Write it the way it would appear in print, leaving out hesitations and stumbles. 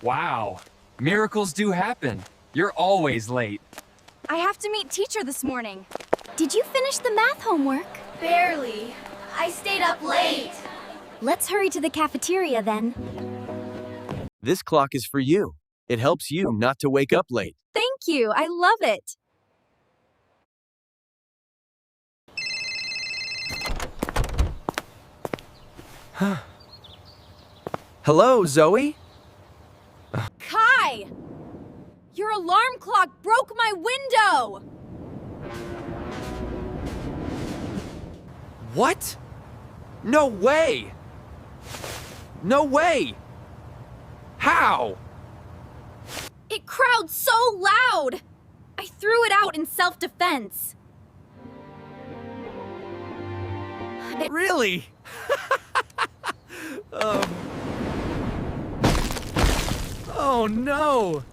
Wow, miracles do happen. You're always late. I have to meet teacher this morning. Did you finish the math homework? Barely. I stayed up late. Let's hurry to the cafeteria then. This clock is for you. It helps you not to wake up late. Thank you, I love it. Hello, Zoe? Kai! Your alarm clock broke my window! What? No way! No way! How? It crowed so loud! I threw it out in self-defense. Really? Oh no!